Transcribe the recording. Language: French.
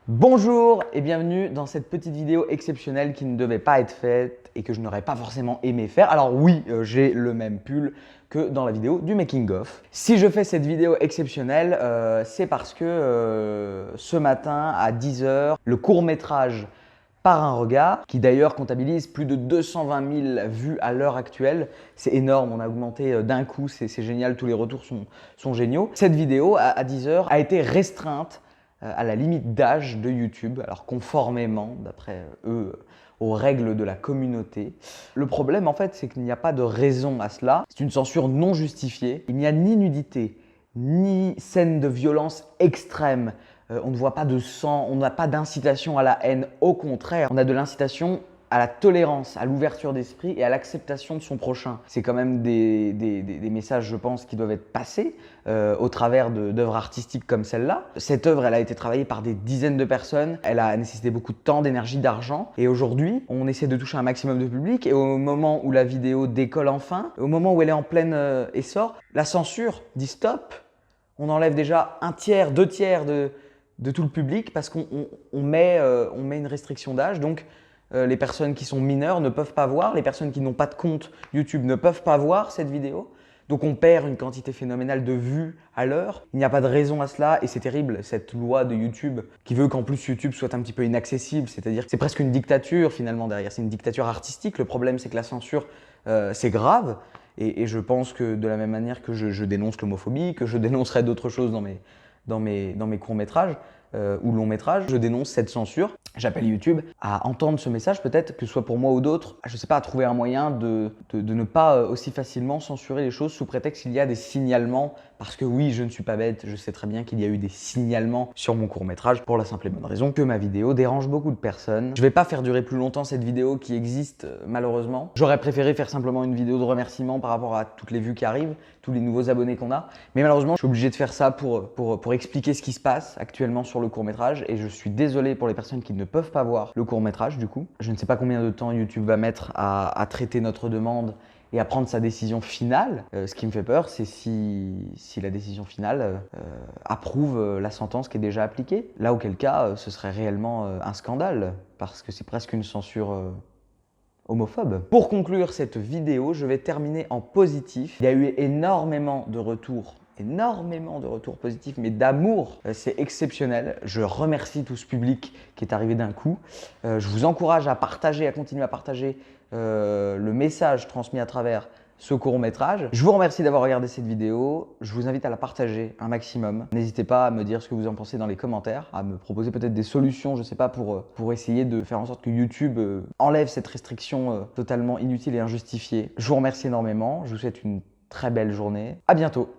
Bonjour et bienvenue dans cette petite vidéo exceptionnelle qui ne devait pas être faite et que je n'aurais pas forcément aimé faire. Alors oui, j'ai le même pull que dans la vidéo du making of. Si je fais cette vidéo exceptionnelle, c'est parce que ce matin à 10 h, le court-métrage Par un regard, qui d'ailleurs comptabilise plus de 220 000 vues à l'heure actuelle. C'est énorme, on a augmenté d'un coup, c'est génial, tous les retours sont géniaux. Cette vidéo à 10 h a été restreinte à la limite d'âge de YouTube, alors conformément, d'après eux, aux règles de la communauté. Le problème, en fait, c'est qu'il n'y a pas de raison à cela. C'est une censure non justifiée. Il n'y a ni nudité, ni scène de violence extrême. On ne voit pas de sang, on n'a pas d'incitation à la haine. Au contraire, on a de l'incitation à la tolérance, à l'ouverture d'esprit et à l'acceptation de son prochain. C'est quand même des messages, je pense, qui doivent être passés au travers d'œuvres artistiques comme celle-là. Cette œuvre, elle a été travaillée par des dizaines de personnes, elle a nécessité beaucoup de temps, d'énergie, d'argent. Et aujourd'hui, on essaie de toucher un maximum de public et au moment où la vidéo décolle enfin, au moment où elle est en plein essor, la censure dit stop. On enlève déjà un tiers, deux tiers de tout le public parce qu'on met une restriction d'âge. Donc, les personnes qui sont mineures ne peuvent pas voir, les personnes qui n'ont pas de compte YouTube ne peuvent pas voir cette vidéo. Donc on perd une quantité phénoménale de vues à l'heure. Il n'y a pas de raison à cela et c'est terrible cette loi de YouTube qui veut qu'en plus YouTube soit un petit peu inaccessible. C'est-à-dire que c'est presque une dictature finalement derrière. C'est une dictature artistique. Le problème c'est que la censure c'est grave et je pense que de la même manière que je dénonce l'homophobie, que je dénoncerai d'autres choses dans mes courts-métrages ou longs-métrages, je dénonce cette censure. J'appelle YouTube à entendre ce message, peut-être que ce soit pour moi ou d'autres, je ne sais pas, à trouver un moyen de ne pas aussi facilement censurer les choses sous prétexte qu'il y a des signalements. Parce que oui, je ne suis pas bête, je sais très bien qu'il y a eu des signalements sur mon court-métrage pour la simple et bonne raison que ma vidéo dérange beaucoup de personnes. Je ne vais pas faire durer plus longtemps cette vidéo qui existe malheureusement. J'aurais préféré faire simplement une vidéo de remerciement par rapport à toutes les vues qui arrivent, tous les nouveaux abonnés qu'on a. Mais malheureusement, je suis obligé de faire ça pour expliquer ce qui se passe actuellement sur le court-métrage et je suis désolé pour les personnes qui ne peuvent pas voir le court-métrage du coup. Je ne sais pas combien de temps YouTube va mettre à traiter notre demande et à prendre sa décision finale. Ce qui me fait peur, c'est si la décision finale approuve la sentence qui est déjà appliquée. Là, auquel cas, ce serait réellement un scandale, parce que c'est presque une censure homophobe. Pour conclure cette vidéo, je vais terminer en positif. Il y a eu énormément de retours positifs, mais d'amour, c'est exceptionnel. Je remercie tout ce public qui est arrivé d'un coup. Je vous encourage à partager, à continuer à partager le message transmis à travers ce court-métrage. Je vous remercie d'avoir regardé cette vidéo. Je vous invite à la partager un maximum. N'hésitez pas à me dire ce que vous en pensez dans les commentaires, à me proposer peut-être des solutions, je ne sais pas, pour essayer de faire en sorte que YouTube enlève cette restriction totalement inutile et injustifiée. Je vous remercie énormément. Je vous souhaite une très belle journée. À bientôt.